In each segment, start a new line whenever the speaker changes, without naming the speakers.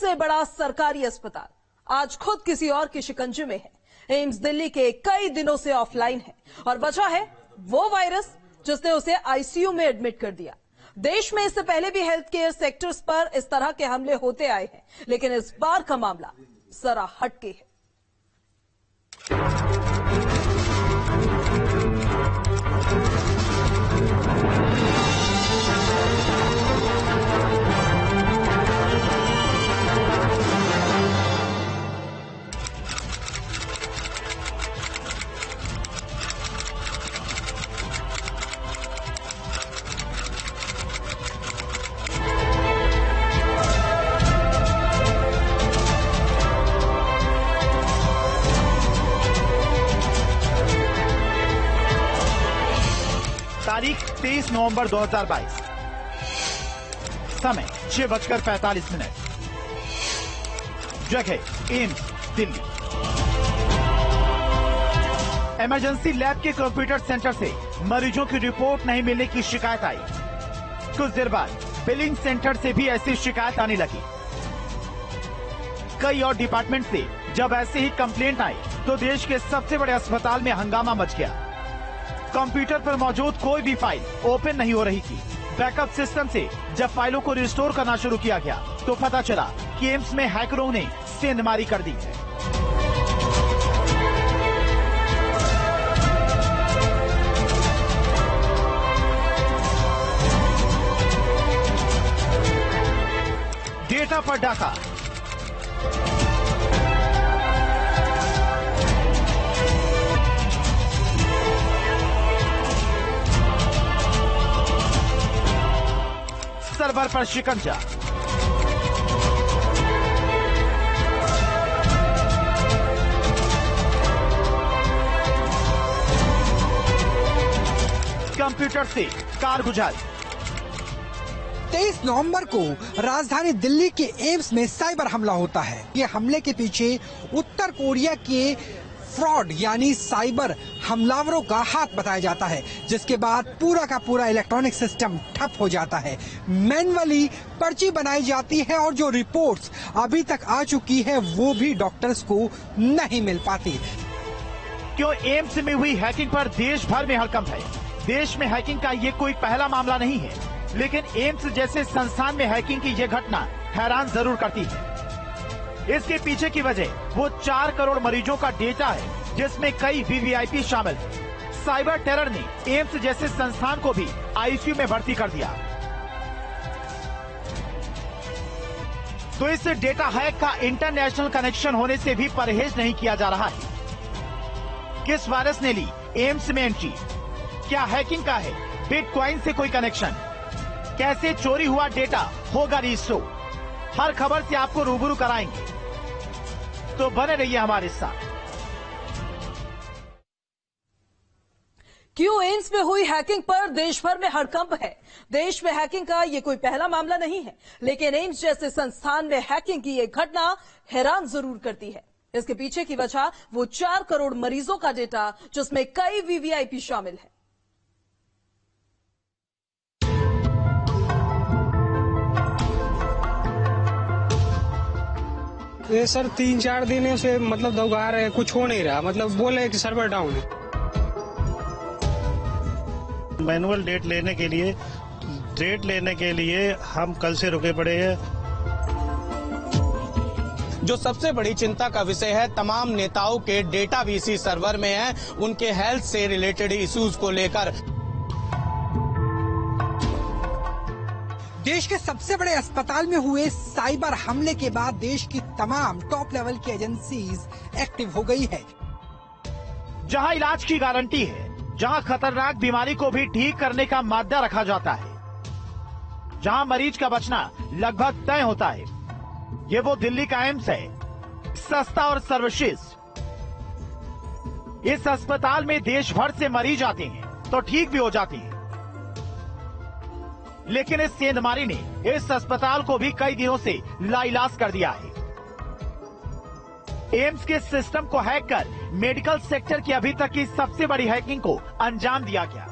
सबसे बड़ा सरकारी अस्पताल आज खुद किसी और के शिकंजे में है। एम्स दिल्ली के कई दिनों से ऑफलाइन है और वजह है वो वायरस जिसने उसे आईसीयू में एडमिट कर दिया। देश में इससे पहले भी हेल्थ केयर सेक्टर्स पर इस तरह के हमले होते आए हैं, लेकिन इस बार का मामला जरा हटके है।
तारीख 23 नवंबर 2022, समय 6:45, जगह एम्स दिल्ली। इमरजेंसी लैब के कंप्यूटर सेंटर से मरीजों की रिपोर्ट नहीं मिलने की शिकायत आई। कुछ देर बाद बिलिंग सेंटर से भी ऐसी शिकायत आने लगी। कई और डिपार्टमेंट से जब ऐसे ही कंप्लेंट आई तो देश के सबसे बड़े अस्पताल में हंगामा मच गया। कंप्यूटर पर मौजूद कोई भी फाइल ओपन नहीं हो रही थी। बैकअप सिस्टम से जब फाइलों को रिस्टोर करना शुरू किया गया तो पता चला कि एम्स में हैकरों ने सेंधमारी कर दी है। डेटा पर डाका, सर्वर पर शिकंजा, कंप्यूटर से कारगुजारी।
23 नवंबर को राजधानी दिल्ली के एम्स में साइबर हमला होता है। ये हमले के पीछे उत्तर कोरिया के फ्रॉड यानी साइबर हमलावरों का हाथ बताया जाता है, जिसके बाद पूरा का पूरा इलेक्ट्रॉनिक सिस्टम ठप हो जाता है। मैन्युअली पर्ची बनाई जाती है और जो रिपोर्ट्स अभी तक आ चुकी है वो भी डॉक्टर्स को नहीं मिल पाती।
क्यों एम्स में हुई हैकिंग पर देश भर में हड़कंप है। देश में हैकिंग का ये कोई पहला मामला नहीं है, लेकिन एम्स जैसे संस्थान में हैकिंग की ये घटना हैरान जरूर करती है। इसके पीछे की वजह वो 4 करोड़ मरीजों का डेटा है, जिसमें कई वीवीआईपी शामिल है। साइबर टेरर ने एम्स जैसे संस्थान को भी आईसीयू में भर्ती कर दिया। तो इस डेटा हैक का इंटरनेशनल कनेक्शन होने से भी परहेज नहीं किया जा रहा है। किस वायरस ने ली एम्स में एंट्री? क्या हैकिंग का है बिटकॉइन से कोई कनेक्शन? कैसे चोरी हुआ डेटा होगा रिस्टोर? हर खबर से आपको रूबरू कराएंगे, तो बने रहिए हमारे साथ।
क्यों एम्स में हुई हैकिंग पर देश भर में हड़कंप है। देश में हैकिंग का ये कोई पहला मामला नहीं है, लेकिन एम्स जैसे संस्थान में हैकिंग की ये घटना हैरान जरूर करती है। इसके पीछे की वजह वो 4 करोड़ मरीजों का डेटा, जिसमें कई वीवीआईपी शामिल है।
ये सर 3-4 दिनों से मतलब दौगा रहे, कुछ हो नहीं रहा, मतलब बोले कि सर्वर डाउन है।
मैनुअल डेट लेने के लिए हम कल से रुके पड़े हैं।
जो सबसे बड़ी चिंता का विषय है, तमाम नेताओं के डेटा भी इसी सर्वर में है, उनके हेल्थ से रिलेटेड इश्यूज को लेकर।
देश के सबसे बड़े अस्पताल में हुए साइबर हमले के बाद देश की तमाम टॉप लेवल की एजेंसीज एक्टिव हो गई है।
जहां इलाज की गारंटी है, जहां खतरनाक बीमारी को भी ठीक करने का मादा रखा जाता है, जहां मरीज का बचना लगभग तय होता है, ये वो दिल्ली का एम्स है। सस्ता और सर्वश्रेष्ठ। इस अस्पताल में देश भर से मरीज आते हैं तो ठीक भी हो जाते हैं, लेकिन इस सेंधमारी ने इस अस्पताल को भी कई दिनों से लाइलाज कर दिया है। एम्स के सिस्टम को हैक कर मेडिकल सेक्टर की अभी तक की सबसे बड़ी हैकिंग को अंजाम दिया गया।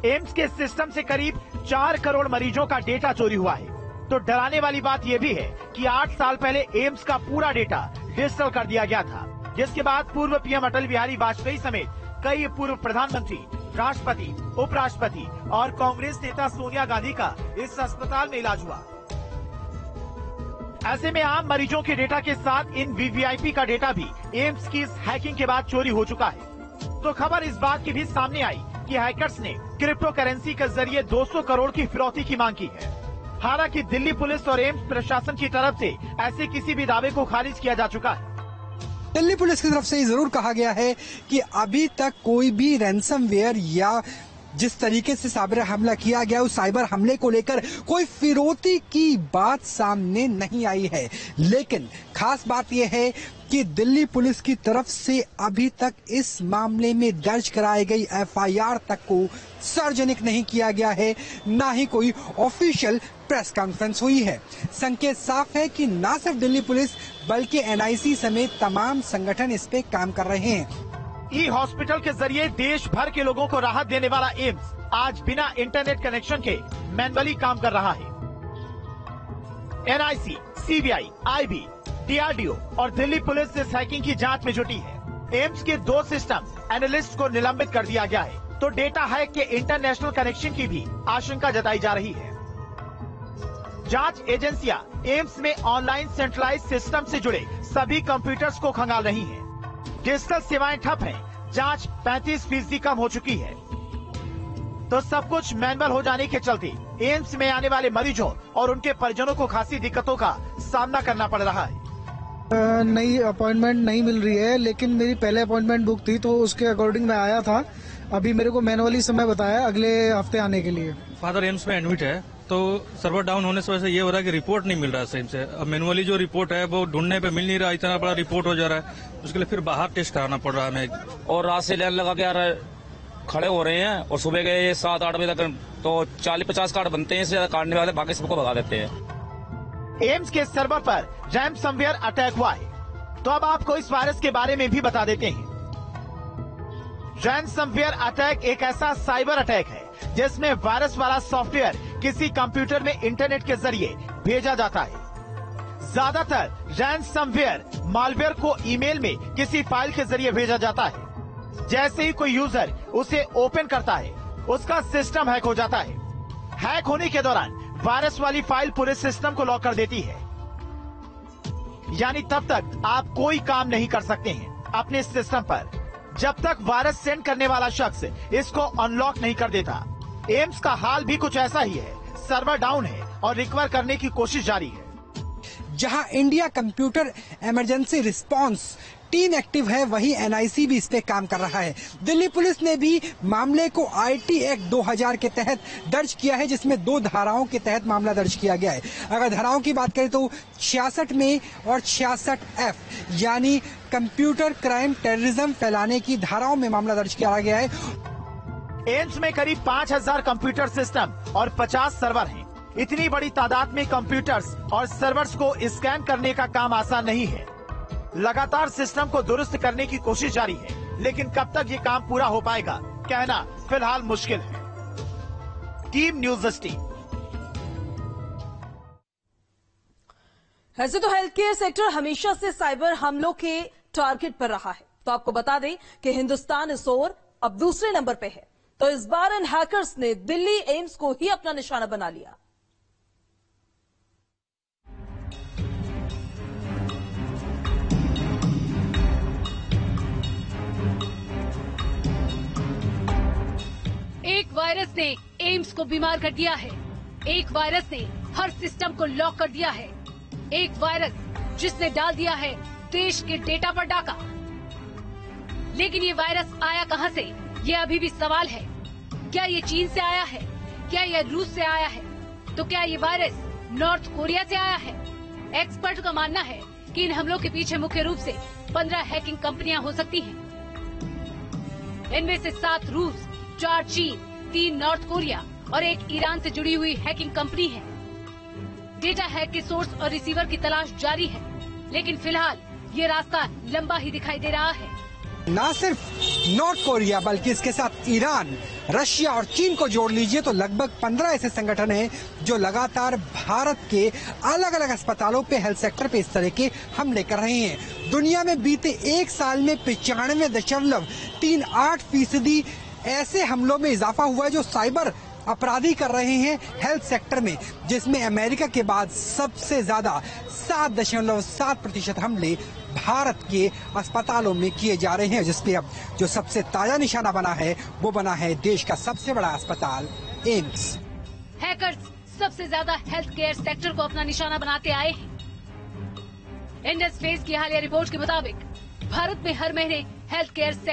एम्स के सिस्टम से करीब 4 करोड़ मरीजों का डेटा चोरी हुआ है। तो डराने वाली बात यह भी है कि 8 साल पहले एम्स का पूरा डेटा डिजिटल कर दिया गया था, जिसके बाद पूर्व पीएम अटल बिहारी वाजपेयी समेत कई पूर्व प्रधानमंत्री, राष्ट्रपति, उपराष्ट्रपति और कांग्रेस नेता सोनिया गांधी का इस अस्पताल में इलाज हुआ। ऐसे में आम मरीजों के डेटा के साथ इन वीवीआईपी का डेटा भी एम्स की इस हैकिंग के बाद चोरी हो चुका है। तो खबर इस बात की भी सामने आई कि हैकर्स ने क्रिप्टो करेंसी के जरिए 200 करोड़ की फिरौती की मांग की है। हालांकि दिल्ली पुलिस और एम्स प्रशासन की तरफ से ऐसे किसी भी दावे को खारिज किया जा चुका है।
दिल्ली पुलिस की तरफ से जरूर कहा गया है कि अभी तक कोई भी रैंसमवेयर या जिस तरीके से साइबर हमला किया गया उस साइबर हमले को लेकर कोई फिरौती की बात सामने नहीं आई है। लेकिन खास बात यह है कि दिल्ली पुलिस की तरफ से अभी तक इस मामले में दर्ज कराई गई एफआईआर तक को सार्वजनिक नहीं किया गया है, ना ही कोई ऑफिशियल प्रेस कॉन्फ्रेंस हुई है। संकेत साफ है कि न सिर्फ दिल्ली पुलिस बल्कि एनआईसी समेत तमाम संगठन इस पे काम कर रहे हैं।
ई हॉस्पिटल के जरिए देश भर के लोगों को राहत देने वाला एम्स आज बिना इंटरनेट कनेक्शन के मैनुअली काम कर रहा है। एनआईसी, सीबीआई, आईबी, डीआरडीओ और दिल्ली पुलिस इस हैकिंग की जांच में जुटी है। एम्स के 2 सिस्टम एनालिस्ट को निलंबित कर दिया गया है, तो डेटा हैक के इंटरनेशनल कनेक्शन की भी आशंका जताई जा रही है। जांच एजेंसियां एम्स में ऑनलाइन सेंट्रलाइज सिस्टम से जुड़े सभी कंप्यूटर्स को खंगाल रही हैं। डिजिटल सेवाएं ठप हैं, जांच 35% कम हो चुकी है। तो सब कुछ मैनुअल हो जाने के चलते एम्स में आने वाले मरीजों और उनके परिजनों को खासी दिक्कतों का सामना करना पड़ रहा है।
नई अपॉइंटमेंट नहीं मिल रही है, लेकिन मेरी पहले अपॉइंटमेंट बुक थी तो उसके अकॉर्डिंग मैं आया था। अभी मेरे को मैनुअली समय बताया अगले हफ्ते आने के लिए।
फादर एम्स में एडमिट है, तो सर्वर डाउन होने से वजह से ये हो रहा है कि रिपोर्ट नहीं मिल रहा है सही से। अब मैनुअली जो रिपोर्ट है वो ढूंढने पे मिल नहीं रहा, इतना बड़ा रिपोर्ट हो जा रहा है, उसके लिए फिर बाहर टेस्ट कराना पड़ रहा है हमें।
और रात से लाइन लगा के यार खड़े हो रहे हैं और सुबह के 7-8 बजे तक तो 40-50 कार्ड बनते हैं, इससे ज्यादा काटने वाले बाकी सबको भगा देते हैं।
एम्स के सर्वर पर रैंसमवेयर अटैक हुआ है, तो अब आपको इस वायरस के बारे में भी बता देते हैं। रैंसमवेयर अटैक एक ऐसा साइबर अटैक है जिसमें वायरस वाला सॉफ्टवेयर किसी कंप्यूटर में इंटरनेट के जरिए भेजा जाता है। ज्यादातर रैंसमवेयर मालवेयर को ईमेल में किसी फाइल के जरिए भेजा जाता है। जैसे ही कोई यूजर उसे ओपन करता है, उसका सिस्टम हैक हो जाता है। हैक होने के दौरान वायरस वाली फाइल पूरे सिस्टम को लॉक कर देती है, यानी तब तक आप कोई काम नहीं कर सकते हैं अपने सिस्टम पर जब तक वायरस सेंड करने वाला शख्स इसको अनलॉक नहीं कर देता। एम्स का हाल भी कुछ ऐसा ही है, सर्वर डाउन है और रिकवर करने की कोशिश जारी है।
जहां India computer emergency response team active है, वहीं एनआईसी भी इस पे काम कर रहा है। दिल्ली पुलिस ने भी मामले को आईटी एक्ट 2000 के तहत दर्ज किया है, जिसमें 2 धाराओं के तहत मामला दर्ज किया गया है। अगर धाराओं की बात करें तो 66 में और 66F यानी कंप्यूटर क्राइम टेररिज्म फैलाने की धाराओं में मामला दर्ज किया गया है।
एम्स में करीब 5000 कंप्यूटर सिस्टम और 50 सर्वर हैं। इतनी बड़ी तादाद में कंप्यूटर्स और सर्वर्स को स्कैन करने का काम आसान नहीं है। लगातार सिस्टम को दुरुस्त करने की कोशिश जारी है, लेकिन कब तक ये काम पूरा हो पाएगा कहना फिलहाल मुश्किल है। Team news 18।
ऐसे तो हेल्थ केयर सेक्टर हमेशा से साइबर हमलों के टारगेट पर रहा है, तो आपको बता दें कि हिंदुस्तान इस ओर अब दूसरे नंबर पे है। तो इस बार इन हैकर्स ने दिल्ली एम्स को ही अपना निशाना बना लिया।
एक वायरस ने एम्स को बीमार कर दिया है। एक वायरस ने हर सिस्टम को लॉक कर दिया है। एक वायरस जिसने डाल दिया है देश के डेटा पर डाका। लेकिन ये वायरस आया कहां से, ये अभी भी सवाल है। क्या ये चीन से आया है? क्या ये रूस से आया है? तो क्या ये वायरस नॉर्थ कोरिया से आया है? एक्सपर्ट का मानना है कि इन हमलों के पीछे मुख्य रूप से 15 हैकिंग कंपनियां हो सकती हैं। इनमें से 7 रूस, 4 चीन, 3 नॉर्थ कोरिया और 1 ईरान से जुड़ी हुई हैकिंग कंपनी है। डेटा हैक के सोर्स और रिसीवर की तलाश जारी है, लेकिन फिलहाल ये रास्ता लंबा ही दिखाई दे रहा है।
ना सिर्फ नॉर्थ कोरिया बल्कि इसके साथ ईरान, रशिया और चीन को जोड़ लीजिए तो लगभग 15 ऐसे संगठन हैं जो लगातार भारत के अलग अलग अस्पतालों पे, हेल्थ सेक्टर पे इस तरह के हमले कर रहे हैं। दुनिया में बीते एक साल में 95.38% ऐसे हमलों में इजाफा हुआ है जो साइबर अपराधी कर रहे हैं हेल्थ सेक्टर में, जिसमें अमेरिका के बाद सबसे ज्यादा 7.7% हमले भारत के अस्पतालों में किए जा रहे हैं, जिसपे अब जो सबसे ताजा निशाना बना है वो बना है देश का सबसे बड़ा अस्पताल एम्स।
हैकर्स सबसे ज्यादा हेल्थ केयर सेक्टर को अपना निशाना बनाते आए हैं। इंडस फेस की हालिया रिपोर्ट के मुताबिक भारत में हर महीने हेल्थ केयर सेक्टर